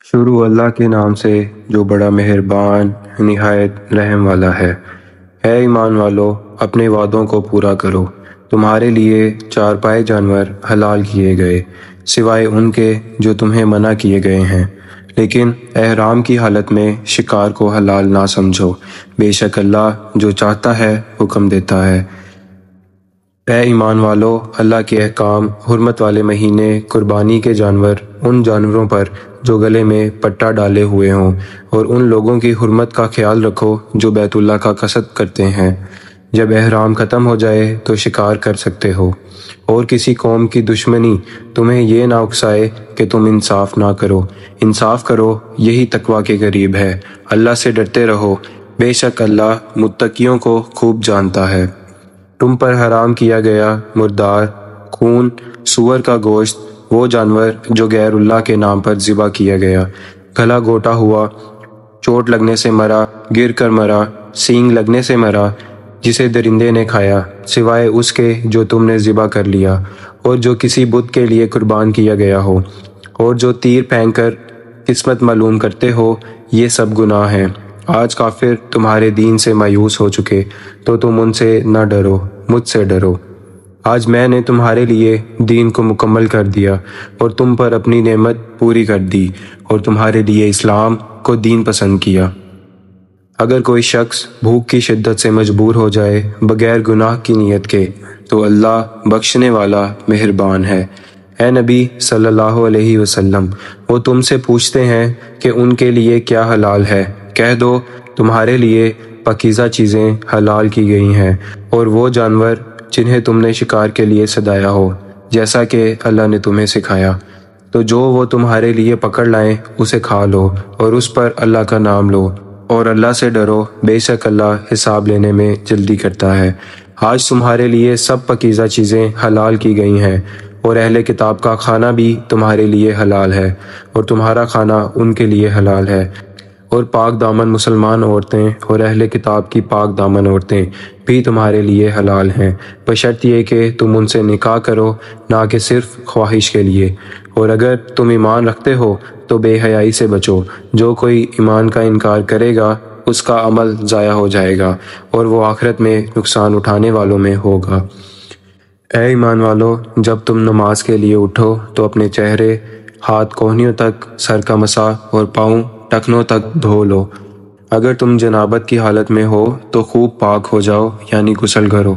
شروع اللہ کے نام سے جو بڑا مہربان نہایت رحم والا ہے۔ اے ایمان والو، اپنے وعدوں کو پورا کرو۔ تمہارے لیے چار پائے جانور حلال کیے گئے سوائے ان کے جو تمہیں منع کیے گئے ہیں، لیکن احرام کی حالت میں شکار کو حلال نہ سمجھو، بے شک اللہ جو چاہتا ہے حکم دیتا ہے۔ اے ایمان والو، اللہ کے احکام، حرمت والے مہینے، قربانی کے جانور ان جانوروں پر جو گلے میں پٹا ڈالے ہوئے ہوں، اور ان لوگوں کی حرمت کا خیال رکھو جو بیت اللہ کا قصد کرتے ہیں۔ جب احرام ختم ہو جائے تو شکار کر سکتے ہو، اور کسی قوم کی دشمنی تمہیں یہ نہ اکسائے کہ تم انصاف نہ کرو۔ انصاف کرو، یہی تقوی کے قریب ہے۔ اللہ سے ڈرتے رہو، بے شک اللہ متقیوں کو خوب جانتا ہے۔ تم پر حرام کیا گیا مردار، خون، سور کا گوشت، وہ جانور جو غیر اللہ کے نام پر ذبح کیا گیا، گلا گھوٹا ہوا، چوٹ لگنے سے مرا، گر کر مرا، سینگ لگنے سے مرا، جسے درندے نے کھایا، سوائے اس کے جو تم نے ذبح کر لیا، اور جو کسی بت کے لیے قربان کیا گیا ہو، اور جو تیر پھینک کر قسمت معلوم کرتے ہو، یہ سب گناہ ہیں۔ آج کافر تمہارے دین سے مایوس ہو چکے تو تم ان سے نہ ڈرو، مجھ سے ڈرو۔ آج میں نے تمہارے لیے دین کو مکمل کر دیا اور تم پر اپنی نعمت پوری کر دی، اور تمہارے لیے اسلام کو دین پسند کیا۔ اگر کوئی شخص بھوک کی شدت سے مجبور ہو جائے بغیر گناہ کی نیت کے تو اللہ بخشنے والا مہربان ہے۔ اے نبی صلی اللہ علیہ وسلم، وہ تم سے پوچھتے ہیں کہ ان کے لیے کیا حلال ہے، کہہ دو تمہارے لیے پاکیزہ چیزیں حلال کی گئی ہیں، اور وہ جانور جنہیں تم نے شکار کے لیے سدایا ہو، جیسا کہ اللہ نے تمہیں سکھایا، تو جو وہ تمہارے لیے پکڑ لائیں اسے کھا لو، اور اس پر اللہ کا نام لو، اور اللہ سے ڈرو، بے شک اللہ حساب لینے میں جلدی کرتا ہے۔ آج تمہارے لیے سب پاکیزہ چیزیں حلال کی گئی ہیں، اور اہل کتاب کا کھانا بھی تمہارے لیے حلال ہے، اور تمہارا کھانا ان کے لیے حلال ہے، اور پاک دامن مسلمان عورتیں اور اہل کتاب کی پاک دامن عورتیں بھی تمہارے لیے حلال ہیں، بشرط یہ کہ تم ان سے نکاح کرو، نہ کہ صرف خواہش کے لیے۔ اور اگر تم ایمان رکھتے ہو تو بے حیائی سے بچو۔ جو کوئی ایمان کا انکار کرے گا اس کا عمل ضائع ہو جائے گا، اور وہ آخرت میں نقصان اٹھانے والوں میں ہوگا۔ اے ایمان والو، جب تم نماز کے لیے اٹھو تو اپنے چہرے، ہاتھ کوہنیوں تک، سر کا مسح اور پاؤں ٹخنوں تک دھو لو۔ اگر تم جنابت کی حالت میں ہو تو خوب پاک ہو جاؤ، یعنی غسل کرو۔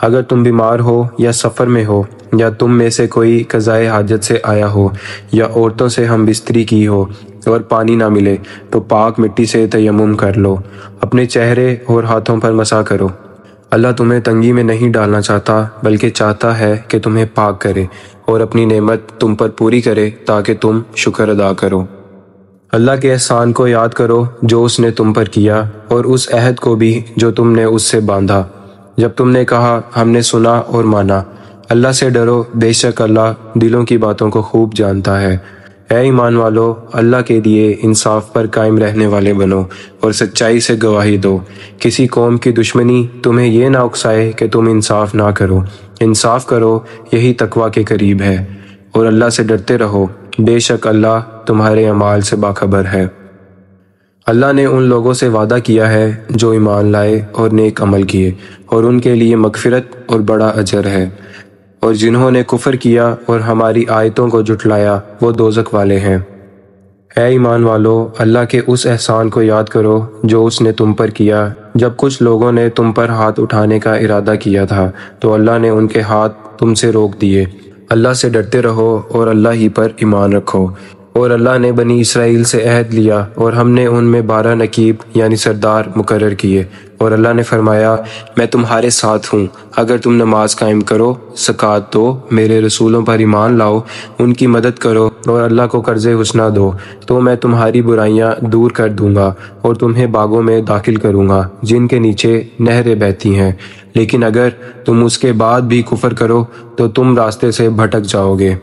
اگر تم بیمار ہو یا سفر میں ہو، یا تم میں سے کوئی قضائے حاجت سے آیا ہو، یا عورتوں سے ہم بستری کی ہو اور پانی نہ ملے، تو پاک مٹی سے تیمم کر لو، اپنے چہرے اور ہاتھوں پر مسح کرو۔ اللہ تمہیں تنگی میں نہیں ڈالنا چاہتا، بلکہ چاہتا ہے کہ تمہیں پاک کرے اور اپنی نعمت تم پر پوری کرے تاکہ تم شکر ادا کرو۔ اللہ کے احسان کو یاد کرو جو اس نے تم پر کیا، اور اس عہد کو بھی جو تم نے اس سے باندھا، جب تم نے کہا ہم نے سنا اور مانا۔ اللہ سے ڈرو، بے شک اللہ دلوں کی باتوں کو خوب جانتا ہے۔ اے ایمان والو، اللہ کے لیے انصاف پر قائم رہنے والے بنو اور سچائی سے گواہی دو۔ کسی قوم کی دشمنی تمہیں یہ نہ اکسائے کہ تم انصاف نہ کرو۔ انصاف کرو، یہی تقوی کے قریب ہے، اور اللہ سے ڈرتے رہو، بے شک اللہ تمہارے اعمال سے باخبر ہے۔ اللہ نے ان لوگوں سے وعدہ کیا ہے جو ایمان لائے اور نیک عمل کیے، اور ان کے لیے مغفرت اور بڑا اجر ہے، اور جنہوں نے کفر کیا اور ہماری آیتوں کو جھٹلایا وہ دوزخ والے ہیں۔ اے ایمان والو، اللہ کے اس احسان کو یاد کرو جو اس نے تم پر کیا۔ جب کچھ لوگوں نے تم پر ہاتھ اٹھانے کا ارادہ کیا تھا تو اللہ نے ان کے ہاتھ تم سے روک دیے۔ اللہ سے ڈرتے رہو اور اللہ ہی پر ایمان رکھو۔ اور اللہ نے بنی اسرائیل سے عہد لیا، اور ہم نے ان میں 12 نقیب یعنی سردار مقرر کیے، اور اللہ نے فرمایا میں تمہارے ساتھ ہوں، اگر تم نماز قائم کرو، زکوٰۃ دو، میرے رسولوں پر ایمان لاؤ، ان کی مدد کرو، اور اللہ کو قرض حسنہ دو، تو میں تمہاری برائیاں دور کر دوں گا اور تمہیں باغوں میں داخل کروں گا جن کے نیچے نہریں بہتی ہیں۔ لیکن اگر تم اس کے بعد بھی کفر کرو تو تم راستے سے بھٹک جاؤ گے۔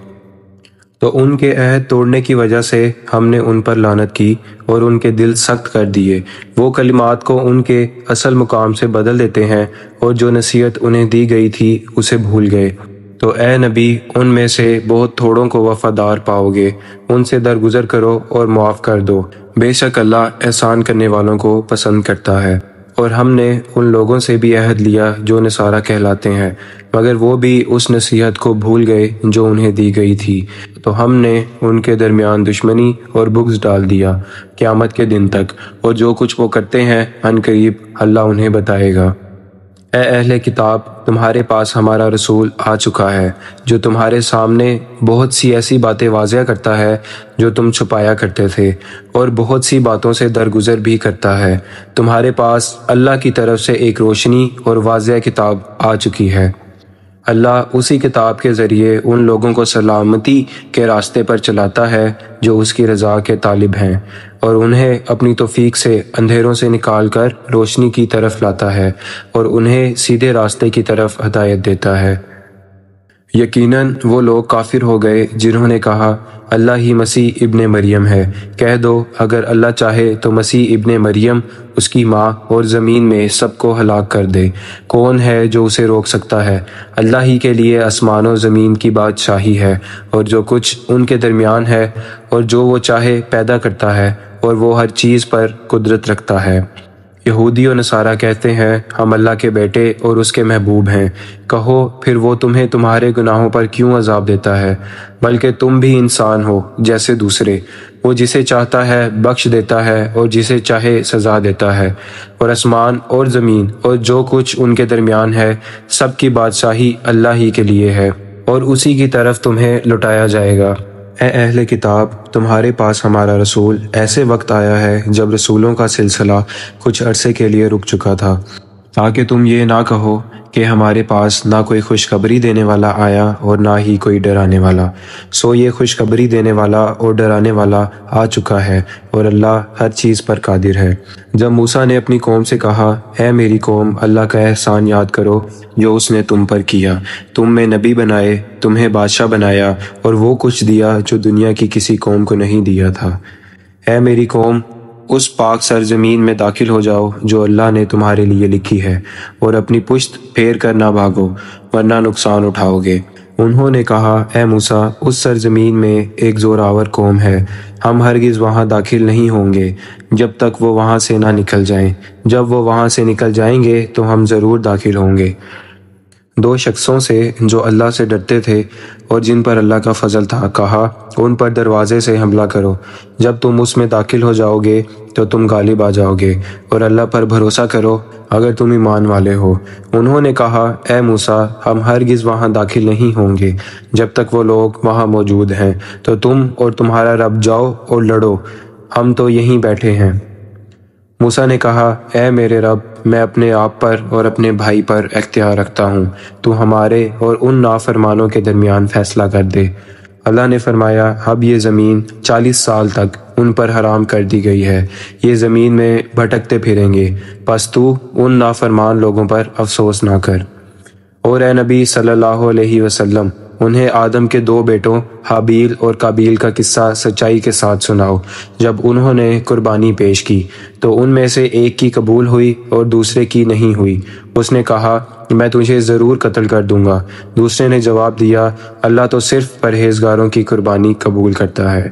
تو ان کے عہد توڑنے کی وجہ سے ہم نے ان پر لعنت کی اور ان کے دل سخت کر دیے۔ وہ کلمات کو ان کے اصل مقام سے بدل دیتے ہیں، اور جو نصیحت انہیں دی گئی تھی اسے بھول گئے۔ تو اے نبی ان میں سے بہت تھوڑوں کو وفادار پاؤ گے، ان سے درگزر کرو اور معاف کر دو، بے شک اللہ احسان کرنے والوں کو پسند کرتا ہے۔ اور ہم نے ان لوگوں سے بھی عہد لیا جو نصارہ کہلاتے ہیں، مگر وہ بھی اس نصیحت کو بھول گئے جو انہیں دی گئی تھی، تو ہم نے ان کے درمیان دشمنی اور بغض ڈال دیا قیامت کے دن تک، اور جو کچھ وہ کرتے ہیں عنقریب اللہ انہیں بتائے گا۔ اے اہل کتاب، تمہارے پاس ہمارا رسول آ چکا ہے جو تمہارے سامنے بہت سی ایسی باتیں واضح کرتا ہے جو تم چھپایا کرتے تھے، اور بہت سی باتوں سے درگزر بھی کرتا ہے۔ تمہارے پاس اللہ کی طرف سے ایک روشنی اور واضح کتاب آ چکی ہے۔ اللہ اسی کتاب کے ذریعے ان لوگوں کو سلامتی کے راستے پر چلاتا ہے جو اس کی رضا کے طالب ہیں، اور انہیں اپنی توفیق سے اندھیروں سے نکال کر روشنی کی طرف لاتا ہے، اور انہیں سیدھے راستے کی طرف ہدایت دیتا ہے۔ یقیناً وہ لوگ کافر ہو گئے جنہوں نے کہا اللہ ہی مسیح ابن مریم ہے۔ کہہ دو اگر اللہ چاہے تو مسیح ابن مریم، اس کی ماں اور زمین میں سب کو ہلاک کر دے۔ کون ہے جو اسے روک سکتا ہے؟ اللہ ہی کے لیے آسمان و زمین کی بادشاہی ہے اور جو کچھ ان کے درمیان ہے، اور جو وہ چاہے پیدا کرتا ہے، اور وہ ہر چیز پر قدرت رکھتا ہے۔ یہودی و نصارہ کہتے ہیں ہم اللہ کے بیٹے اور اس کے محبوب ہیں۔ کہو پھر وہ تمہیں تمہارے گناہوں پر کیوں عذاب دیتا ہے؟ بلکہ تم بھی انسان ہو جیسے دوسرے۔ وہ جسے چاہتا ہے بخش دیتا ہے اور جسے چاہے سزا دیتا ہے، اور آسمان اور زمین اور جو کچھ ان کے درمیان ہے سب کی بادشاہی اللہ ہی کے لیے ہے، اور اسی کی طرف تمہیں لوٹایا جائے گا۔ اے اہل کتاب، تمہارے پاس ہمارا رسول ایسے وقت آیا ہے جب رسولوں کا سلسلہ کچھ عرصے کے لیے رک چکا تھا، تاکہ تم یہ نہ کہو کہ ہمارے پاس نہ کوئی خوشخبری دینے والا آیا اور نہ ہی کوئی ڈرانے والا۔ سو یہ خوشخبری دینے والا اور ڈرانے والا آ چکا ہے، اور اللہ ہر چیز پر قادر ہے۔ جب موسیٰ نے اپنی قوم سے کہا اے میری قوم، اللہ کا احسان یاد کرو جو اس نے تم پر کیا، تم میں نبی بنائے، تمہیں بادشاہ بنایا، اور وہ کچھ دیا جو دنیا کی کسی قوم کو نہیں دیا تھا۔ اے میری قوم، اس پاک سرزمین میں داخل ہو جاؤ جو اللہ نے تمہارے لیے لکھی ہے، اور اپنی پشت پھیر کر نہ بھاگو ورنہ نقصان اٹھاؤ گے۔ انہوں نے کہا اے موسیٰ، اس سرزمین میں ایک زوراور قوم ہے، ہم ہرگز وہاں داخل نہیں ہوں گے جب تک وہ وہاں سے نہ نکل جائیں، جب وہ وہاں سے نکل جائیں گے تو ہم ضرور داخل ہوں گے۔ دو شخصوں سے جو اللہ سے ڈرتے تھے اور جن پر اللہ کا فضل تھا کہا ان پر دروازے سے حملہ کرو، جب تم اس میں داخل ہو جاؤ گے تو تم غالب آ جاؤ گے، اور اللہ پر بھروسہ کرو اگر تم ایمان والے ہو۔ انہوں نے کہا اے موسیٰ، ہم ہرگز وہاں داخل نہیں ہوں گے جب تک وہ لوگ وہاں موجود ہیں، تو تم اور تمہارا رب جاؤ اور لڑو، ہم تو یہیں بیٹھے ہیں۔ موسیٰ نے کہا اے میرے رب، میں اپنے آپ پر اور اپنے بھائی پر اختیار رکھتا ہوں، تو ہمارے اور ان نافرمانوں کے درمیان فیصلہ کر دے۔ اللہ نے فرمایا اب یہ زمین 40 سال تک ان پر حرام کر دی گئی ہے، یہ زمین میں بھٹکتے پھریں گے، پس تو ان نافرمان لوگوں پر افسوس نہ کر۔ اور اے نبی صلی اللہ علیہ وسلم، انہیں آدم کے 2 بیٹوں حابیل اور قابیل کا قصہ سچائی کے ساتھ سناؤ۔ جب انہوں نے قربانی پیش کی تو ان میں سے ایک کی قبول ہوئی اور دوسرے کی نہیں ہوئی۔ اس نے کہا میں تجھے ضرور قتل کر دوں گا۔ دوسرے نے جواب دیا اللہ تو صرف پرہیزگاروں کی قربانی قبول کرتا ہے۔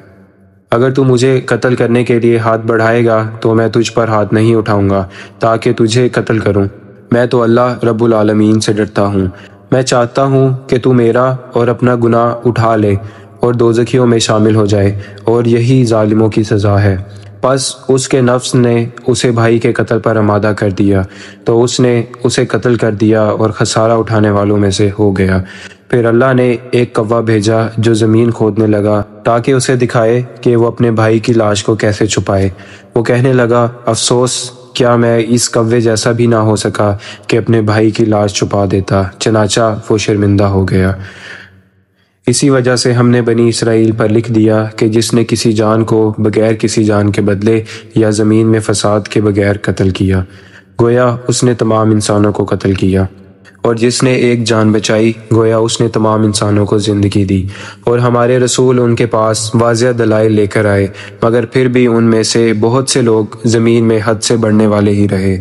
اگر تو مجھے قتل کرنے کے لیے ہاتھ بڑھائے گا تو میں تجھ پر ہاتھ نہیں اٹھاؤں گا تاکہ تجھے قتل کروں، میں تو اللہ رب العالمین سے ڈرتا ہوں۔ میں چاہتا ہوں کہ تو میرا اور اپنا گناہ اٹھا لے اور دوزخیوں میں شامل ہو جائے، اور یہی ظالموں کی سزا ہے۔ پس اس کے نفس نے اسے بھائی کے قتل پر آمادہ کر دیا، تو اس نے اسے قتل کر دیا اور خسارہ اٹھانے والوں میں سے ہو گیا۔ پھر اللہ نے ایک کوا بھیجا جو زمین کھودنے لگا تاکہ اسے دکھائے کہ وہ اپنے بھائی کی لاش کو کیسے چھپائے۔ وہ کہنے لگا افسوس، کیا میں اس کوے جیسا بھی نہ ہو سکا کہ اپنے بھائی کی لاش چھپا دیتا، چنانچہ وہ شرمندہ ہو گیا۔ اسی وجہ سے ہم نے بنی اسرائیل پر لکھ دیا کہ جس نے کسی جان کو بغیر کسی جان کے بدلے یا زمین میں فساد کے بغیر قتل کیا، گویا اس نے تمام انسانوں کو قتل کیا، اور جس نے ایک جان بچائی گویا اس نے تمام انسانوں کو زندگی دی۔ اور ہمارے رسول ان کے پاس واضح دلائل لے کر آئے، مگر پھر بھی ان میں سے بہت سے لوگ زمین میں حد سے بڑھنے والے ہی رہے۔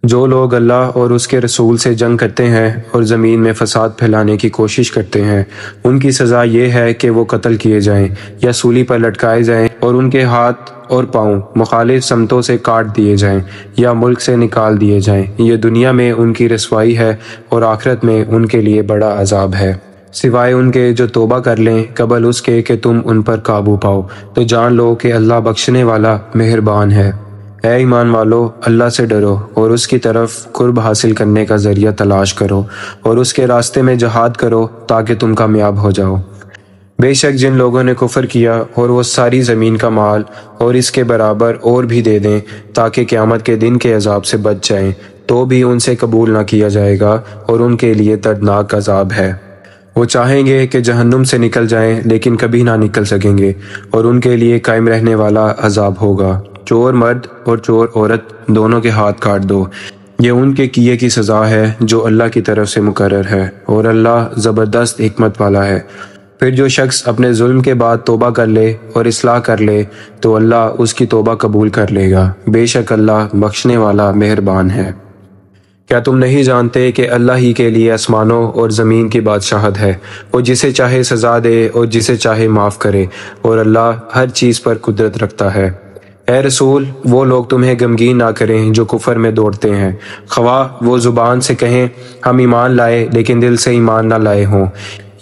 جو لوگ اللہ اور اس کے رسول سے جنگ کرتے ہیں اور زمین میں فساد پھیلانے کی کوشش کرتے ہیں، ان کی سزا یہ ہے کہ وہ قتل کیے جائیں یا سولی پر لٹکائے جائیں اور ان کے ہاتھ اور پاؤں مخالف سمتوں سے کاٹ دیے جائیں یا ملک سے نکال دیے جائیں۔ یہ دنیا میں ان کی رسوائی ہے اور آخرت میں ان کے لیے بڑا عذاب ہے، سوائے ان کے جو توبہ کر لیں قبل اس کے کہ تم ان پر قابو پاؤ، تو جان لو کہ اللہ بخشنے والا مہربان ہے۔ اے ایمان والو، اللہ سے ڈرو اور اس کی طرف قرب حاصل کرنے کا ذریعہ تلاش کرو اور اس کے راستے میں جہاد کرو تاکہ تم کامیاب ہو جاؤ۔ بے شک جن لوگوں نے کفر کیا اور وہ ساری زمین کا مال اور اس کے برابر اور بھی دے دیں تاکہ قیامت کے دن کے عذاب سے بچ جائیں، تو بھی ان سے قبول نہ کیا جائے گا اور ان کے لیے دردناک عذاب ہے۔ وہ چاہیں گے کہ جہنم سے نکل جائیں لیکن کبھی نہ نکل سکیں گے، اور ان کے لیے قائم رہنے والا عذاب ہوگا۔ چور مرد اور چور عورت دونوں کے ہاتھ کاٹ دو، یہ ان کے کیے کی سزا ہے جو اللہ کی طرف سے مقرر ہے، اور اللہ زبردست حکمت والا ہے۔ پھر جو شخص اپنے ظلم کے بعد توبہ کر لے اور اصلاح کر لے تو اللہ اس کی توبہ قبول کر لے گا، بے شک اللہ بخشنے والا مہربان ہے۔ کیا تم نہیں جانتے کہ اللہ ہی کے لیے آسمانوں اور زمین کی بادشاہت ہے؟ وہ جسے چاہے سزا دے اور جسے چاہے معاف کرے، اور اللہ ہر چیز پر قدرت رکھتا ہے۔ اے رسول، وہ لوگ تمہیں غمگین نہ کریں جو کفر میں دوڑتے ہیں، خواہ وہ زبان سے کہیں ہم ایمان لائے لیکن دل سے ایمان نہ لائے ہوں،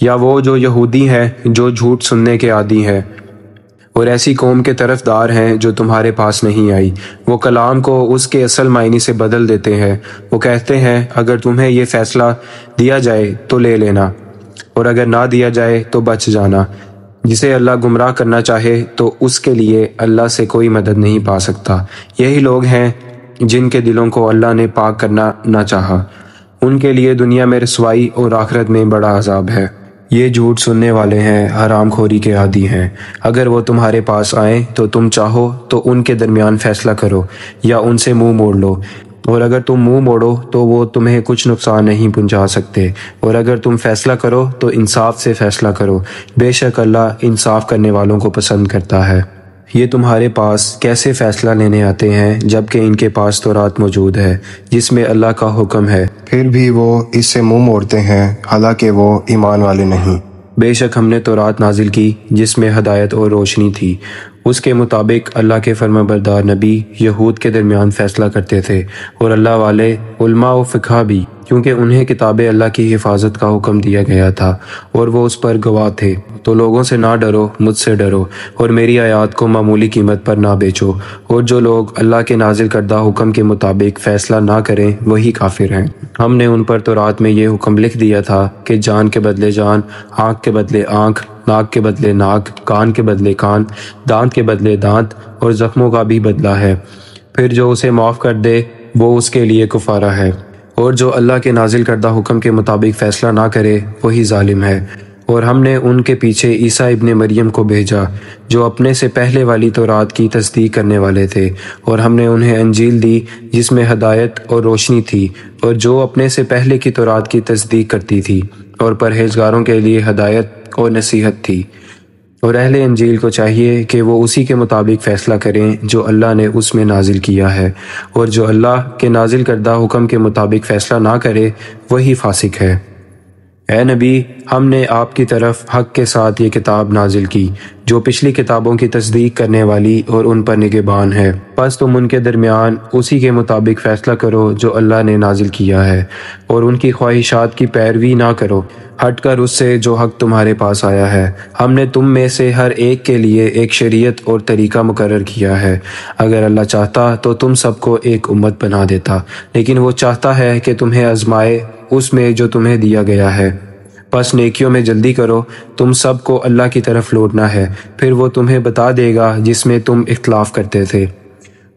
یا وہ جو یہودی ہیں جو جھوٹ سننے کے عادی ہیں اور ایسی قوم کے طرفدار ہیں جو تمہارے پاس نہیں آئی۔ وہ کلام کو اس کے اصل معنی سے بدل دیتے ہیں۔ وہ کہتے ہیں اگر تمہیں یہ فیصلہ دیا جائے تو لے لینا، اور اگر نہ دیا جائے تو بچ جانا۔ جسے اللہ گمراہ کرنا چاہے تو اس کے لیے اللہ سے کوئی مدد نہیں پا سکتا۔ یہی لوگ ہیں جن کے دلوں کو اللہ نے پاک کرنا نہ چاہا، ان کے لیے دنیا میں رسوائی اور آخرت میں بڑا عذاب ہے۔ یہ جھوٹ سننے والے ہیں، حرام خوری کے عادی ہیں۔ اگر وہ تمہارے پاس آئیں تو تم چاہو تو ان کے درمیان فیصلہ کرو یا ان سے منہ موڑ لو، اور اگر تم منہ موڑو تو وہ تمہیں کچھ نقصان نہیں پہنچا سکتے، اور اگر تم فیصلہ کرو تو انصاف سے فیصلہ کرو، بے شک اللہ انصاف کرنے والوں کو پسند کرتا ہے۔ یہ تمہارے پاس کیسے فیصلہ لینے آتے ہیں جبکہ ان کے پاس تورات موجود ہے جس میں اللہ کا حکم ہے، پھر بھی وہ اس سے منہ موڑتے ہیں حالانکہ وہ ایمان والے نہیں۔ بے شک ہم نے تورات نازل کی جس میں ہدایت اور روشنی تھی، اس کے مطابق اللہ کے فرمانبردار نبی یہود کے درمیان فیصلہ کرتے تھے، اور اللہ والے علماء و فقہ بھی، کیونکہ انہیں کتاب اللہ کی حفاظت کا حکم دیا گیا تھا اور وہ اس پر گواہ تھے۔ تو لوگوں سے نہ ڈرو، مجھ سے ڈرو، اور میری آیات کو معمولی قیمت پر نہ بیچو، اور جو لوگ اللہ کے نازل کردہ حکم کے مطابق فیصلہ نہ کریں وہی کافر ہیں۔ ہم نے ان پر تورات میں یہ حکم لکھ دیا تھا کہ جان کے بدلے جان، آنکھ کے بدلے آنکھ، ناک کے بدلے ناک، کان کے بدلے کان، دانت کے بدلے دانت، اور زخموں کا بھی بدلہ ہے۔ پھر جو اسے معاف کر دے وہ اس کے لیے کفارہ ہے، اور جو اللہ کے نازل کردہ حکم کے مطابق فیصلہ نہ کرے وہی ظالم ہے۔ اور ہم نے ان کے پیچھے عیسیٰ ابن مریم کو بھیجا جو اپنے سے پہلے والی تورات کی تصدیق کرنے والے تھے، اور ہم نے انہیں انجیل دی جس میں ہدایت اور روشنی تھی، اور جو اپنے سے پہلے کی تورات کی تصدیق کرتی تھی، اور پرہیزگاروں کے لیے ہدایت اور نصیحت تھی۔ اور اہل انجیل کو چاہیے کہ وہ اسی کے مطابق فیصلہ کریں جو اللہ نے اس میں نازل کیا ہے، اور جو اللہ کے نازل کردہ حکم کے مطابق فیصلہ نہ کرے وہی فاسق ہے۔ اے نبی، ہم نے آپ کی طرف حق کے ساتھ یہ کتاب نازل کی جو پچھلی کتابوں کی تصدیق کرنے والی اور ان پر نگہبان ہے، پس تم ان کے درمیان اسی کے مطابق فیصلہ کرو جو اللہ نے نازل کیا ہے، اور ان کی خواہشات کی پیروی نہ کرو ہٹ کر اس سے جو حق تمہارے پاس آیا ہے۔ ہم نے تم میں سے ہر ایک کے لیے ایک شریعت اور طریقہ مقرر کیا ہے۔ اگر اللہ چاہتا تو تم سب کو ایک امت بنا دیتا، لیکن وہ چاہتا ہے کہ تمہیں آزمائے اس میں جو تمہیں دیا گیا ہے۔ پس نیکیوں میں جلدی کرو، تم سب کو اللہ کی طرف لوٹنا ہے، پھر وہ تمہیں بتا دے گا جس میں تم اختلاف کرتے تھے،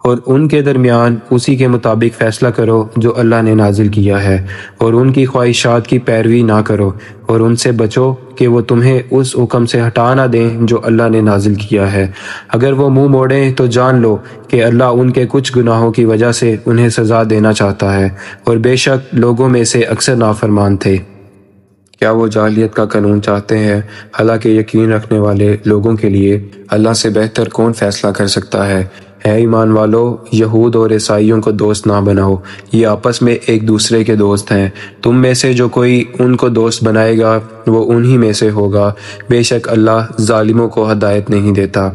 اور ان کے درمیان اسی کے مطابق فیصلہ کرو جو اللہ نے نازل کیا ہے، اور ان کی خواہشات کی پیروی نہ کرو، اور ان سے بچو کہ وہ تمہیں اس حکم سے ہٹا نہ دیں جو اللہ نے نازل کیا ہے۔ اگر وہ منہ موڑیں تو جان لو کہ اللہ ان کے کچھ گناہوں کی وجہ سے انہیں سزا دینا چاہتا ہے، اور بے شک لوگوں میں سے اکثر نافرمان تھے۔ کیا وہ جاہلیت کا قانون چاہتے ہیں؟ حالانکہ یقین رکھنے والے لوگوں کے لیے اللہ سے بہتر کون فیصلہ کر سکتا ہے؟ اے ایمان والو، یہود اور عیسائیوں کو دوست نہ بناؤ، یہ آپس میں ایک دوسرے کے دوست ہیں۔ تم میں سے جو کوئی ان کو دوست بنائے گا وہ انہی میں سے ہوگا، بے شک اللہ ظالموں کو ہدایت نہیں دیتا۔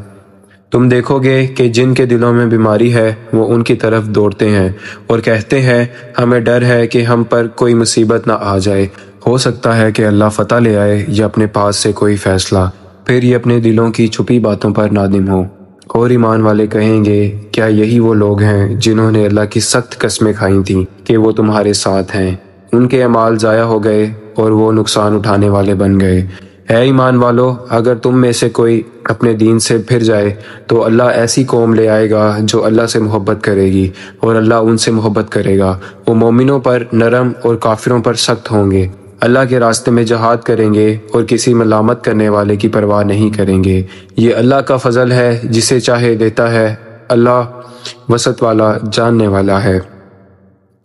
تم دیکھو گے کہ جن کے دلوں میں بیماری ہے وہ ان کی طرف دوڑتے ہیں اور کہتے ہیں ہمیں ڈر ہے کہ ہم پر کوئی مصیبت نہ آ جائے، ہو سکتا ہے کہ اللہ فتح لے آئے یا اپنے پاس سے کوئی فیصلہ، پھر یہ اپنے دلوں کی چھپی باتوں پر نادم ہو۔ اور ایمان والے کہیں گے کیا یہی وہ لوگ ہیں جنہوں نے اللہ کی سخت قسمیں کھائی تھیں کہ وہ تمہارے ساتھ ہیں، ان کے اعمال ضائع ہو گئے اور وہ نقصان اٹھانے والے بن گئے۔ اے ایمان والو، اگر تم میں سے کوئی اپنے دین سے پھر جائے تو اللہ ایسی قوم لے آئے گا جو اللہ سے محبت کرے گی اور اللہ ان سے محبت کرے گا۔ وہ مومنوں پر نرم اور کافروں پر سخت ہوں گے، اللہ کے راستے میں جہاد کریں گے اور کسی ملامت کرنے والے کی پرواہ نہیں کریں گے۔ یہ اللہ کا فضل ہے، جسے چاہے دیتا ہے، اللہ وسعت والا جاننے والا ہے۔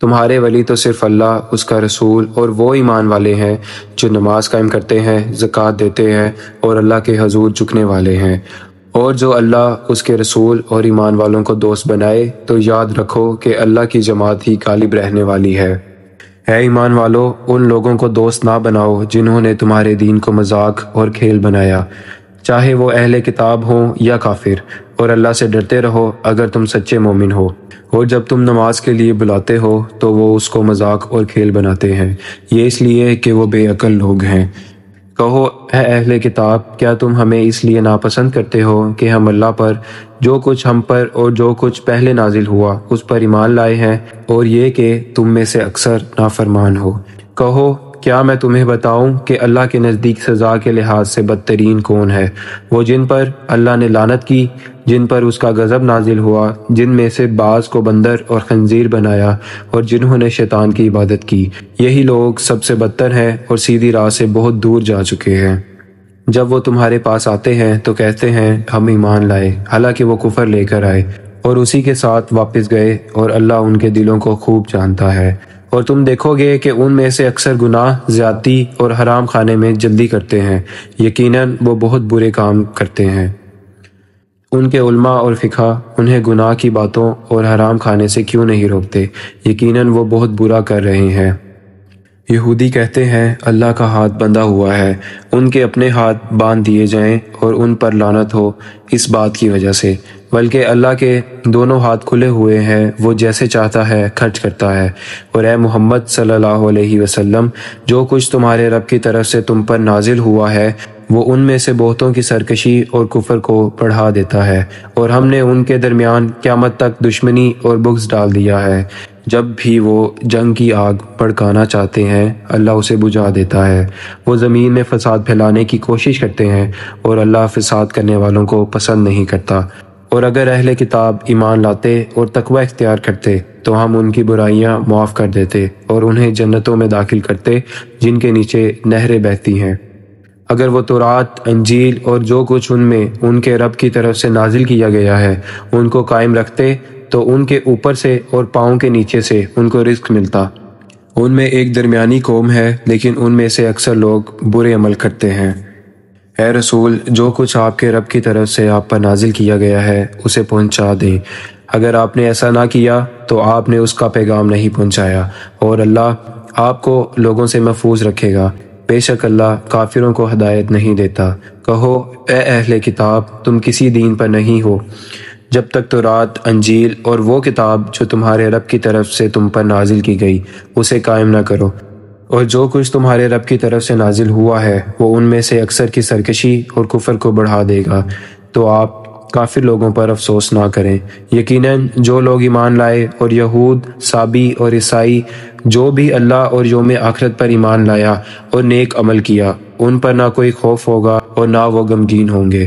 تمہارے ولی تو صرف اللہ، اس کا رسول اور وہ ایمان والے ہیں جو نماز قائم کرتے ہیں، زکوٰۃ دیتے ہیں اور اللہ کے حضور جھکنے والے ہیں۔ اور جو اللہ، اس کے رسول اور ایمان والوں کو دوست بنائے تو یاد رکھو کہ اللہ کی جماعت ہی غالب رہنے والی ہے۔ اے ایمان والو، ان لوگوں کو دوست نہ بناؤ جنہوں نے تمہارے دین کو مذاق اور کھیل بنایا، چاہے وہ اہل کتاب ہوں یا کافر، اور اللہ سے ڈرتے رہو اگر تم سچے مومن ہو۔ اور جب تم نماز کے لیے بلاتے ہو تو وہ اس کو مذاق اور کھیل بناتے ہیں، یہ اس لیے کہ وہ بے عقل لوگ ہیں۔ کہو اے اہل کتاب، کیا تم ہمیں اس لیے ناپسند کرتے ہو کہ ہم اللہ پر جو کچھ ہم پر اور جو کچھ پہلے نازل ہوا اس پر ایمان لائے ہیں، اور یہ کہ تم میں سے اکثر نافرمان ہو؟ کہو کیا میں تمہیں بتاؤں کہ اللہ کے نزدیک سزا کے لحاظ سے بدترین کون ہے؟ وہ جن پر اللہ نے لعنت کی، جن پر اس کا غضب نازل ہوا، جن میں سے بعض کو بندر اور خنزیر بنایا اور جنہوں نے شیطان کی عبادت کی، یہی لوگ سب سے بدتر ہیں اور سیدھی راہ سے بہت دور جا چکے ہیں۔ جب وہ تمہارے پاس آتے ہیں تو کہتے ہیں ہم ایمان لائے، حالانکہ وہ کفر لے کر آئے اور اسی کے ساتھ واپس گئے، اور اللہ ان کے دلوں کو خوب جانتا ہے۔ اور تم دیکھو گے کہ ان میں سے اکثر گناہ، زیادتی اور حرام کھانے میں جلدی کرتے ہیں، یقیناً وہ بہت برے کام کرتے ہیں۔ ان کے علماء اور فقہ انہیں گناہ کی باتوں اور حرام کھانے سے کیوں نہیں روکتے؟ یقیناً وہ بہت برا کر رہے ہیں۔ یہودی کہتے ہیں اللہ کا ہاتھ بندھا ہوا ہے، ان کے اپنے ہاتھ باندھ دیے جائیں اور ان پر لعنت ہو اس بات کی وجہ سے، بلکہ اللہ کے دونوں ہاتھ کھلے ہوئے ہیں، وہ جیسے چاہتا ہے خرچ کرتا ہے۔ اور اے محمد صلی اللہ علیہ وسلم، جو کچھ تمہارے رب کی طرف سے تم پر نازل ہوا ہے وہ ان میں سے بہتوں کی سرکشی اور کفر کو بڑھا دیتا ہے، اور ہم نے ان کے درمیان قیامت تک دشمنی اور بغض ڈال دیا ہے۔ جب بھی وہ جنگ کی آگ بھڑکانا چاہتے ہیں اللہ اسے بجھا دیتا ہے۔ وہ زمین میں فساد پھیلانے کی کوشش کرتے ہیں اور اللہ فساد کرنے والوں کو پسند نہیں کرتا۔ اور اگر اہل کتاب ایمان لاتے اور تقوی اختیار کرتے تو ہم ان کی برائیاں معاف کر دیتے اور انہیں جنتوں میں داخل کرتے جن کے نیچے نہریں بہتی ہیں۔ اگر وہ تورات، انجیل اور جو کچھ ان میں ان کے رب کی طرف سے نازل کیا گیا ہے ان کو قائم رکھتے تو ان کے اوپر سے اور پاؤں کے نیچے سے ان کو رزق ملتا۔ ان میں ایک درمیانی قوم ہے لیکن ان میں سے اکثر لوگ برے عمل کرتے ہیں۔ اے رسول، جو کچھ آپ کے رب کی طرف سے آپ پر نازل کیا گیا ہے اسے پہنچا دیں۔ اگر آپ نے ایسا نہ کیا تو آپ نے اس کا پیغام نہیں پہنچایا، اور اللہ آپ کو لوگوں سے محفوظ رکھے گا، بے شک اللہ کافروں کو ہدایت نہیں دیتا۔ کہو اے اہل کتاب، تم کسی دین پر نہیں ہو جب تک تورات، انجیل اور وہ کتاب جو تمہارے رب کی طرف سے تم پر نازل کی گئی اسے قائم نہ کرو، اور جو کچھ تمہارے رب کی طرف سے نازل ہوا ہے وہ ان میں سے اکثر کی سرکشی اور کفر کو بڑھا دے گا، تو آپ کافر لوگوں پر افسوس نہ کریں۔ یقیناً جو لوگ ایمان لائے اور یہود، صابی اور عیسائی، جو بھی اللہ اور یوم آخرت پر ایمان لایا اور نیک عمل کیا، ان پر نہ کوئی خوف ہوگا اور نہ وہ غمگین ہوں گے۔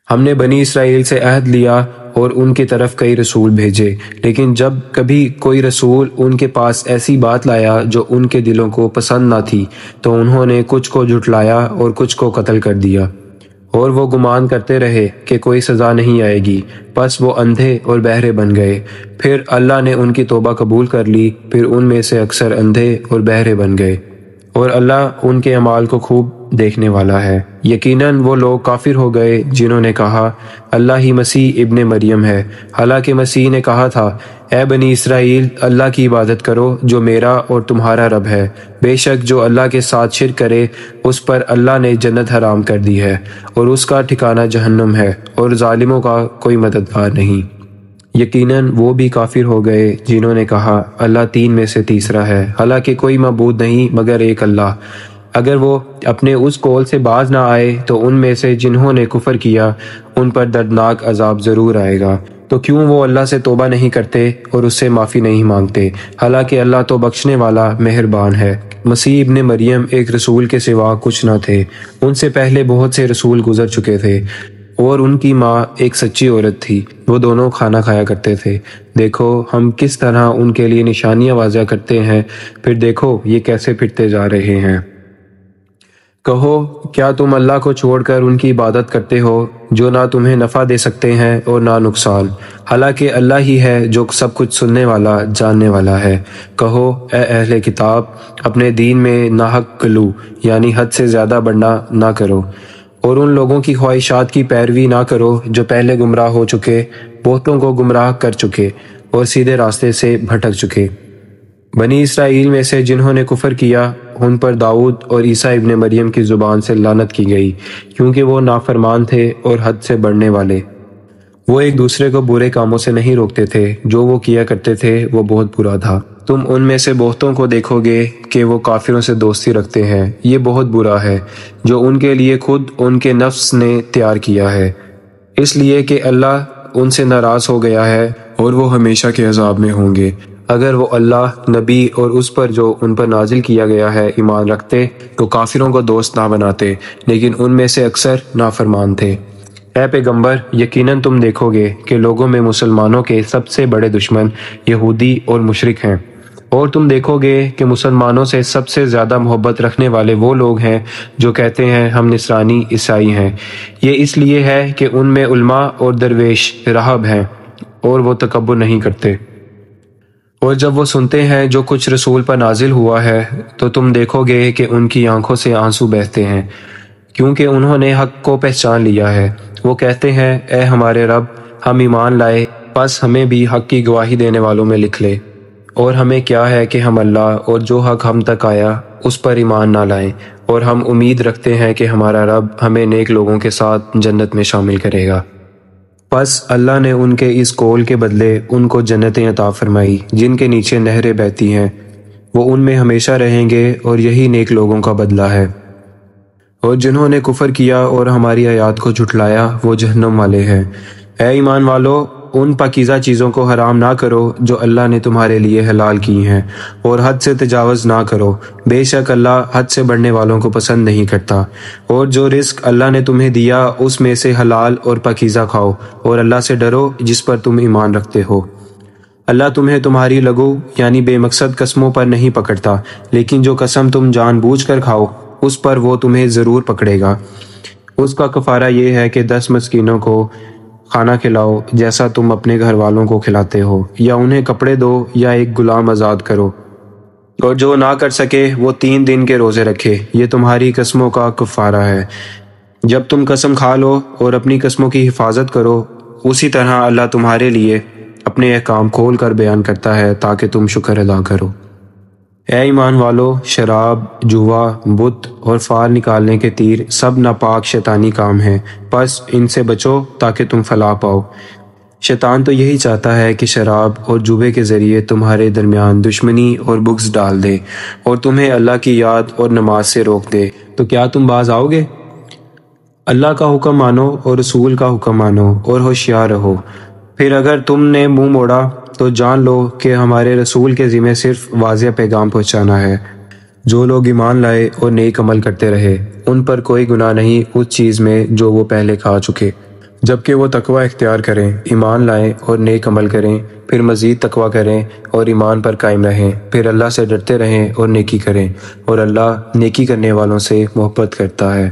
ہم نے بنی اسرائیل سے عہد لیا اور ان کی طرف کئی رسول بھیجے، لیکن جب کبھی کوئی رسول ان کے پاس ایسی بات لایا جو ان کے دلوں کو پسند نہ تھی تو انہوں نے کچھ کو جھٹلایا اور کچھ کو قتل کر دیا، اور وہ گمان کرتے رہے کہ کوئی سزا نہیں آئے گی، پس وہ اندھے اور بہرے بن گئے۔ پھر اللہ نے ان کی توبہ قبول کر لی، پھر ان میں سے اکثر اندھے اور بہرے بن گئے، اور اللہ ان کے اعمال کو خوب دیکھنے والا ہے۔ یقیناً وہ لوگ کافر ہو گئے جنہوں نے کہا اللہ ہی مسیح ابن مریم ہے، حالانکہ مسیح نے کہا تھا اے بنی اسرائیل اللہ کی عبادت کرو جو میرا اور تمہارا رب ہے، بے شک جو اللہ کے ساتھ شرک کرے اس پر اللہ نے جنت حرام کر دی ہے اور اس کا ٹھکانہ جہنم ہے اور ظالموں کا کوئی مددگار نہیں۔ یقیناً وہ بھی کافر ہو گئے جنہوں نے کہا اللہ تین میں سے تیسرا ہے، حالانکہ کوئی معبود نہیں مگر ایک اللہ۔ اگر وہ اپنے اس قول سے باز نہ آئے تو ان میں سے جنہوں نے کفر کیا ان پر دردناک عذاب ضرور آئے گا۔ تو کیوں وہ اللہ سے توبہ نہیں کرتے اور اس سے معافی نہیں مانگتے، حالانکہ اللہ تو بخشنے والا مہربان ہے۔ مسیح ابن مریم ایک رسول کے سوا کچھ نہ تھے، ان سے پہلے بہت سے رسول گزر چکے تھے اور ان کی ماں ایک سچی عورت تھی، وہ دونوں کھانا کھایا کرتے تھے۔ دیکھو ہم کس طرح ان کے لیے نشانیاں واضح کرتے ہیں، پھر دیکھو یہ کیسے پھرتے جا رہے ہیں۔ کہو کیا تم اللہ کو چھوڑ کر ان کی عبادت کرتے ہو جو نہ تمہیں نفع دے سکتے ہیں اور نہ نقصان، حالانکہ اللہ ہی ہے جو سب کچھ سننے والا جاننے والا ہے۔ کہو اے اہل کتاب اپنے دین میں ناحق غلو یعنی حد سے زیادہ بڑھنا نہ کرو اور ان لوگوں کی خواہشات کی پیروی نہ کرو جو پہلے گمراہ ہو چکے، بہتوں کو گمراہ کر چکے اور سیدھے راستے سے بھٹک چکے۔ بنی اسرائیل میں سے جنہوں نے کفر کیا ان پر داؤد اور عیسیٰ ابن مریم کی زبان سے لعنت کی گئی، کیونکہ وہ نافرمان تھے اور حد سے بڑھنے والے۔ وہ ایک دوسرے کو برے کاموں سے نہیں روکتے تھے، جو وہ کیا کرتے تھے وہ بہت برا تھا۔ تم ان میں سے بہتوں کو دیکھو گے کہ وہ کافروں سے دوستی رکھتے ہیں، یہ بہت برا ہے جو ان کے لیے خود ان کے نفس نے تیار کیا ہے، اس لیے کہ اللہ ان سے ناراض ہو گیا ہے اور وہ ہمیشہ کے عذاب میں ہوں گے۔ اگر وہ اللہ، نبی اور اس پر جو ان پر نازل کیا گیا ہے ایمان رکھتے تو کافروں کو دوست نہ بناتے، لیکن ان میں سے اکثر نافرمان تھے۔ اے پیغمبر یقیناً تم دیکھو گے کہ لوگوں میں مسلمانوں کے سب سے بڑے دشمن یہودی اور مشرک ہیں، اور تم دیکھو گے کہ مسلمانوں سے سب سے زیادہ محبت رکھنے والے وہ لوگ ہیں جو کہتے ہیں ہم نصرانی عیسائی ہیں۔ یہ اس لیے ہے کہ ان میں علماء اور درویش راہب ہیں اور وہ تکبر نہیں کرتے۔ اور جب وہ سنتے ہیں جو کچھ رسول پر نازل ہوا ہے تو تم دیکھو گے کہ ان کی آنکھوں سے آنسو بہتے ہیں، کیونکہ انہوں نے حق کو پہچان لیا ہے۔ وہ کہتے ہیں اے ہمارے رب ہم ایمان لائے، پس ہمیں بھی حق کی گواہی دینے والوں میں لکھ لے، اور ہمیں کیا ہے کہ ہم اللہ اور جو حق ہم تک آیا اس پر ایمان نہ لائیں، اور ہم امید رکھتے ہیں کہ ہمارا رب ہمیں نیک لوگوں کے ساتھ جنت میں شامل کرے گا۔ پس اللہ نے ان کے اس قول کے بدلے ان کو جنتیں عطا فرمائی جن کے نیچے نہریں بہتی ہیں، وہ ان میں ہمیشہ رہیں گے اور یہی نیک لوگوں کا بدلہ ہے۔ اور جنہوں نے کفر کیا اور ہماری آیات کو جھٹلایا وہ جہنم والے ہیں۔ اے ایمان والو ان پاکیزہ چیزوں کو حرام نہ کرو جو اللہ نے تمہارے لیے حلال کی ہیں، اور حد سے تجاوز نہ کرو، بے شک اللہ حد سے بڑھنے والوں کو پسند نہیں کرتا۔ اور جو رزق اللہ نے تمہیں دیا اس میں سے حلال اور پاکیزہ کھاؤ، اور اللہ سے ڈرو جس پر تم ایمان رکھتے ہو۔ اللہ تمہیں تمہاری لغو یعنی بے مقصد قسموں پر نہیں پکڑتا، لیکن جو قسم تم جان بوجھ کر کھاؤ اس پر وہ تمہیں ضرور پکڑے گا۔ اس کا کفارہ یہ ہے کہ 10 مسکینوں کو کھانا کھلاؤ جیسا تم اپنے گھر والوں کو کھلاتے ہو، یا انہیں کپڑے دو یا ایک غلام آزاد کرو، اور جو نہ کر سکے وہ 3 دن کے روزے رکھے، یہ تمہاری قسموں کا کفارہ ہے۔ جب تم قسم کھا لو اور اپنی قسموں کی حفاظت کرو، اسی طرح اللہ تمہارے لیے اپنے احکام کھول کر بیان کرتا ہے تاکہ تم شکر ادا کرو۔ اے ایمان والو شراب، جوا، بت اور فال نکالنے کے تیر سب ناپاک شیطانی کام ہیں، پس ان سے بچو تاکہ تم فلاح پاؤ۔ شیطان تو یہی چاہتا ہے کہ شراب اور جوے کے ذریعے تمہارے درمیان دشمنی اور بغض ڈال دے اور تمہیں اللہ کی یاد اور نماز سے روک دے، تو کیا تم باز آؤ گے؟ اللہ کا حکم مانو اور رسول کا حکم مانو اور ہوشیار رہو۔ پھر اگر تم نے منہ موڑا تو جان لو کہ ہمارے رسول کے ذمہ صرف واضح پیغام پہنچانا ہے۔ جو لوگ ایمان لائے اور نیک عمل کرتے رہے ان پر کوئی گناہ نہیں اس چیز میں جو وہ پہلے کھا چکے، جبکہ وہ تقوی اختیار کریں، ایمان لائیں اور نیک عمل کریں، پھر مزید تقوی کریں اور ایمان پر قائم رہیں، پھر اللہ سے ڈرتے رہیں اور نیکی کریں، اور اللہ نیکی کرنے والوں سے محبت کرتا ہے۔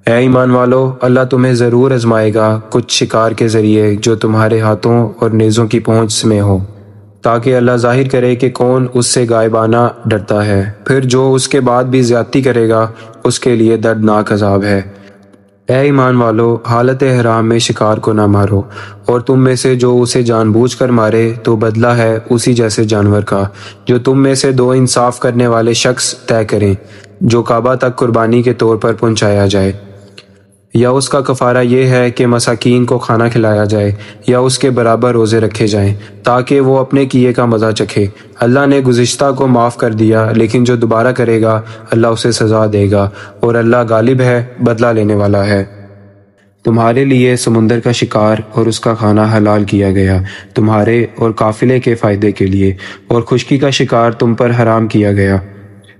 اے ایمان والو اللہ تمہیں ضرور آزمائے گا کچھ شکار کے ذریعے جو تمہارے ہاتھوں اور نیزوں کی پہنچ میں ہو، تاکہ اللہ ظاہر کرے کہ کون اس سے غائبانہ ڈرتا ہے۔ پھر جو اس کے بعد بھی زیادتی کرے گا اس کے لیے دردناک عذاب ہے۔ اے ایمان والو، حالت احرام میں شکار کو نہ مارو، اور تم میں سے جو اسے جان بوجھ کر مارے تو بدلہ ہے اسی جیسے جانور کا جو تم میں سے دو انصاف کرنے والے شخص طے کریں، جو کعبہ تک قربانی کے طور پر پہنچایا جائے، یا اس کا کفارہ یہ ہے کہ مساکین کو کھانا کھلایا جائے، یا اس کے برابر روزے رکھے جائیں تاکہ وہ اپنے کیے کا مزہ چکھے۔ اللہ نے گزشتہ کو معاف کر دیا، لیکن جو دوبارہ کرے گا اللہ اسے سزا دے گا، اور اللہ غالب ہے، بدلہ لینے والا ہے۔ تمہارے لیے سمندر کا شکار اور اس کا کھانا حلال کیا گیا تمہارے اور قافلے کے فائدے کے لیے، اور خشکی کا شکار تم پر حرام کیا گیا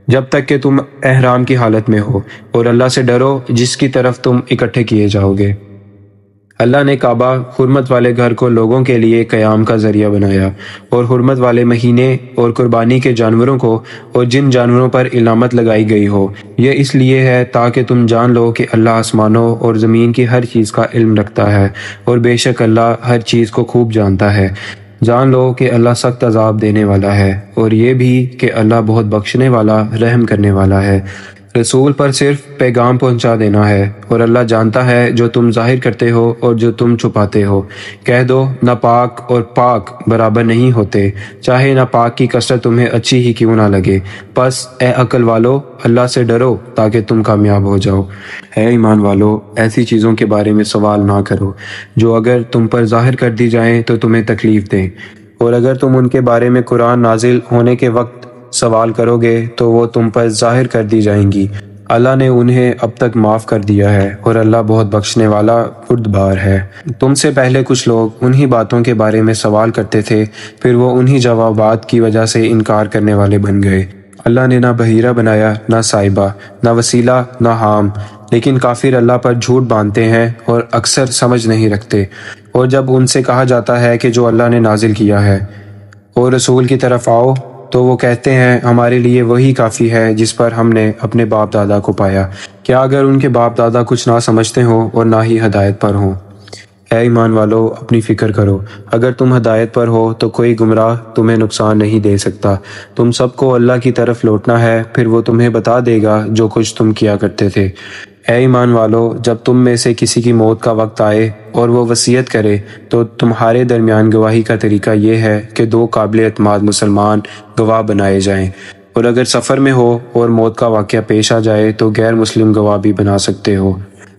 جب تک کہ تم احرام کی حالت میں ہو، اور اللہ سے ڈرو جس کی طرف تم اکٹھے کیے جاؤ گے۔ اللہ نے کعبہ حرمت والے گھر کو لوگوں کے لیے قیام کا ذریعہ بنایا، اور حرمت والے مہینے اور قربانی کے جانوروں کو اور جن جانوروں پر علامت لگائی گئی ہو، یہ اس لیے ہے تاکہ تم جان لو کہ اللہ آسمانوں اور زمین کی ہر چیز کا علم رکھتا ہے، اور بے شک اللہ ہر چیز کو خوب جانتا ہے۔ جان لو کہ اللہ سخت عذاب دینے والا ہے، اور یہ بھی کہ اللہ بہت بخشنے والا، رحم کرنے والا ہے۔ رسول پر صرف پیغام پہنچا دینا ہے، اور اللہ جانتا ہے جو تم ظاہر کرتے ہو اور جو تم چھپاتے ہو۔ کہہ دو ناپاک اور پاک برابر نہیں ہوتے، چاہے ناپاک کی کثرت تمہیں اچھی ہی کیوں نہ لگے۔ پس اے عقل والو، اللہ سے ڈرو تاکہ تم کامیاب ہو جاؤ۔ اے ایمان والو، ایسی چیزوں کے بارے میں سوال نہ کرو جو اگر تم پر ظاہر کر دی جائیں تو تمہیں تکلیف دیں، اور اگر تم ان کے بارے میں قرآن نازل ہونے کے وقت سوال کرو گے تو وہ تم پر ظاہر کر دی جائیں گی۔ اللہ نے انہیں اب تک معاف کر دیا ہے، اور اللہ بہت بخشنے والا بردبار ہے۔ تم سے پہلے کچھ لوگ انہی باتوں کے بارے میں سوال کرتے تھے، پھر وہ انہی جوابات کی وجہ سے انکار کرنے والے بن گئے۔ اللہ نے نہ بحیرہ بنایا، نہ صاحبہ، نہ وسیلہ، نہ حام، لیکن کافر اللہ پر جھوٹ باندھتے ہیں اور اکثر سمجھ نہیں رکھتے۔ اور جب ان سے کہا جاتا ہے کہ جو اللہ نے نازل کیا ہے اور رسول کی طرف آؤ، تو وہ کہتے ہیں ہمارے لیے وہی کافی ہے جس پر ہم نے اپنے باپ دادا کو پایا۔ کیا اگر ان کے باپ دادا کچھ نہ سمجھتے ہوں اور نہ ہی ہدایت پر ہوں؟ اے ایمان والو، اپنی فکر کرو، اگر تم ہدایت پر ہو تو کوئی گمراہ تمہیں نقصان نہیں دے سکتا۔ تم سب کو اللہ کی طرف لوٹنا ہے، پھر وہ تمہیں بتا دے گا جو کچھ تم کیا کرتے تھے۔ اے ایمان والو، جب تم میں سے کسی کی موت کا وقت آئے اور وہ وصیت کرے تو تمہارے درمیان گواہی کا طریقہ یہ ہے کہ دو قابل اعتماد مسلمان گواہ بنائے جائیں، اور اگر سفر میں ہو اور موت کا واقعہ پیش آ جائے تو غیر مسلم گواہ بھی بنا سکتے ہو۔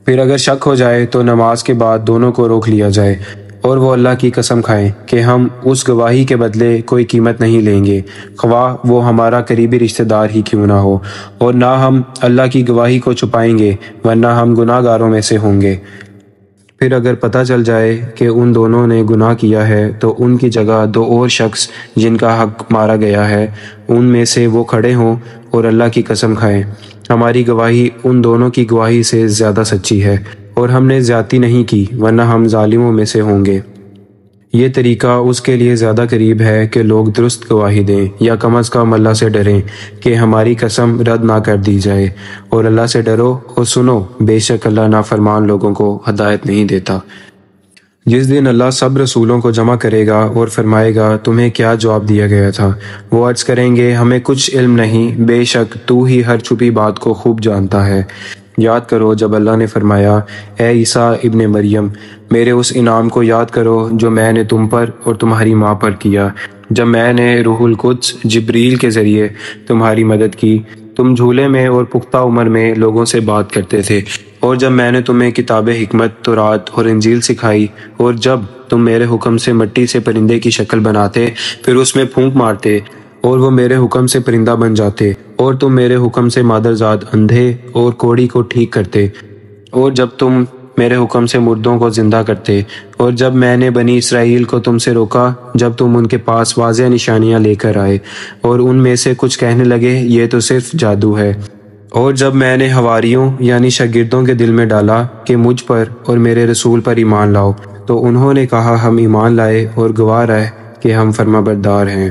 پھر اگر شک ہو جائے تو نماز کے بعد دونوں کو روک لیا جائے، اور وہ اللہ کی قسم کھائیں کہ ہم اس گواہی کے بدلے کوئی قیمت نہیں لیں گے، خواہ وہ ہمارا قریبی رشتہ دار ہی کیوں نہ ہو، اور نہ ہم اللہ کی گواہی کو چھپائیں گے، ورنہ ہم گناہ گاروں میں سے ہوں گے۔ پھر اگر پتہ چل جائے کہ ان دونوں نے گناہ کیا ہے تو ان کی جگہ دو اور شخص جن کا حق مارا گیا ہے ان میں سے وہ کھڑے ہوں اور اللہ کی قسم کھائیں، ہماری گواہی ان دونوں کی گواہی سے زیادہ سچی ہے، اور ہم نے زیادتی نہیں کی، ورنہ ہم ظالموں میں سے ہوں گے۔ یہ طریقہ اس کے لیے زیادہ قریب ہے کہ لوگ درست گواہی دیں، یا کم از کم اللہ سے ڈریں کہ ہماری قسم رد نہ کر دی جائے، اور اللہ سے ڈرو اور سنو، بے شک اللہ نافرمان لوگوں کو ہدایت نہیں دیتا۔ جس دن اللہ سب رسولوں کو جمع کرے گا اور فرمائے گا تمہیں کیا جواب دیا گیا تھا، وہ عرض کریں گے ہمیں کچھ علم نہیں، بے شک تو ہی ہر چھپی بات کو خوب جانتا ہے۔ یاد کرو جب اللہ نے فرمایا اے عیسیٰ ابن مریم، میرے اس انعام کو یاد کرو جو میں نے تم پر اور تمہاری ماں پر کیا، جب میں نے روح القدس جبریل کے ذریعے تمہاری مدد کی، تم جھولے میں اور پختہ عمر میں لوگوں سے بات کرتے تھے، اور جب میں نے تمہیں کتاب حکمت، تورات اور انجیل سکھائی، اور جب تم میرے حکم سے مٹی سے پرندے کی شکل بناتے، پھر اس میں پھونک مارتے اور وہ میرے حکم سے پرندہ بن جاتے، اور تم میرے حکم سے مادرزاد اندھے اور کوڑی کو ٹھیک کرتے، اور جب تم میرے حکم سے مردوں کو زندہ کرتے، اور جب میں نے بنی اسرائیل کو تم سے روکا جب تم ان کے پاس واضح نشانیاں لے کر آئے، اور ان میں سے کچھ کہنے لگے یہ تو صرف جادو ہے، اور جب میں نے حواریوں یعنی شاگردوں کے دل میں ڈالا کہ مجھ پر اور میرے رسول پر ایمان لاؤ، تو انہوں نے کہا ہم ایمان لائے اور گواہ رہے کہ ہم فرمانبردار ہیں۔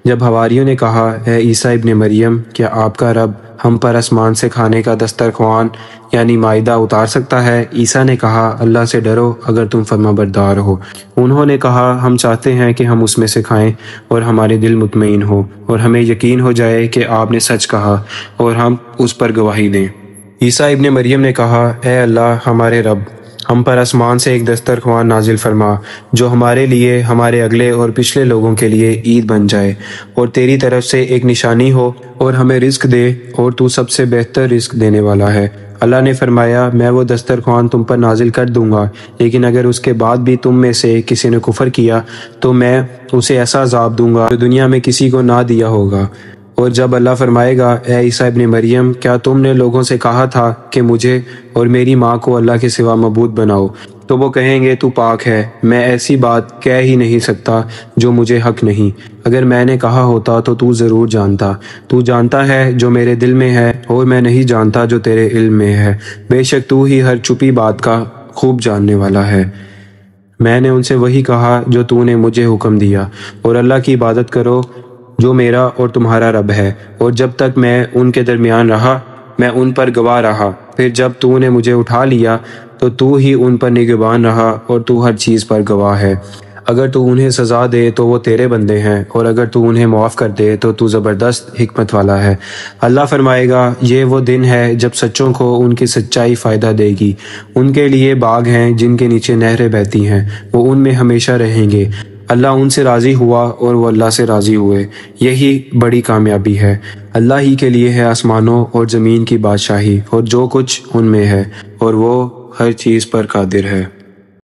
جب حواریوں نے کہا اے عیسیٰ ابن مریم، کیا آپ کا رب ہم پر آسمان سے کھانے کا دسترخوان یعنی مائدہ اتار سکتا ہے؟ عیسیٰ نے کہا اللہ سے ڈرو اگر تم فرمانبردار ہو۔ انہوں نے کہا ہم چاہتے ہیں کہ ہم اس میں سے کھائیں اور ہمارے دل مطمئن ہو اور ہمیں یقین ہو جائے کہ آپ نے سچ کہا اور ہم اس پر گواہی دیں۔ عیسیٰ ابن مریم نے کہا، اے اللہ ہمارے رب، ہم پر آسمان سے ایک دسترخوان نازل فرما جو ہمارے لیے، ہمارے اگلے اور پچھلے لوگوں کے لیے عید بن جائے، اور تیری طرف سے ایک نشانی ہو، اور ہمیں رزق دے، اور تو سب سے بہتر رزق دینے والا ہے۔ اللہ نے فرمایا، میں وہ دسترخوان تم پر نازل کر دوں گا، لیکن اگر اس کے بعد بھی تم میں سے کسی نے کفر کیا تو میں اسے ایسا عذاب دوں گا جو دنیا میں کسی کو نہ دیا ہوگا۔ اور جب اللہ فرمائے گا، اے عیسیٰ ابن مریم، کیا تم نے لوگوں سے کہا تھا کہ مجھے اور میری ماں کو اللہ کے سوا معبود بناؤ؟ تو وہ کہیں گے، تو پاک ہے، میں ایسی بات کہہ ہی نہیں سکتا جو مجھے حق نہیں۔ اگر میں نے کہا ہوتا تو ضرور جانتا۔ تو جانتا ہے جو میرے دل میں ہے، اور میں نہیں جانتا جو تیرے علم میں ہے۔ بے شک تو ہی ہر چھپی بات کا خوب جاننے والا ہے۔ میں نے ان سے وہی کہا جو تو نے مجھے حکم دیا، اور اللہ کی عبادت کرو جو میرا اور تمہارا رب ہے۔ اور جب تک میں ان کے درمیان رہا، میں ان پر گواہ رہا۔ پھر جب تو نے مجھے اٹھا لیا تو ہی ان پر نگہبان رہا، اور تو ہر چیز پر گواہ ہے۔ اگر تو انہیں سزا دے تو وہ تیرے بندے ہیں، اور اگر تو انہیں معاف کر دے تو زبردست حکمت والا ہے۔ اللہ فرمائے گا، یہ وہ دن ہے جب سچوں کو ان کی سچائی فائدہ دے گی۔ ان کے لیے باغ ہیں جن کے نیچے نہریں بہتی ہیں، وہ ان میں ہمیشہ رہیں گے۔ اللہ ان سے راضی ہوا اور وہ اللہ سے راضی ہوئے، یہی بڑی کامیابی ہے۔ اللہ ہی کے لیے ہے آسمانوں اور زمین کی بادشاہی اور جو کچھ ان میں ہے، اور وہ ہر چیز پر قادر ہے۔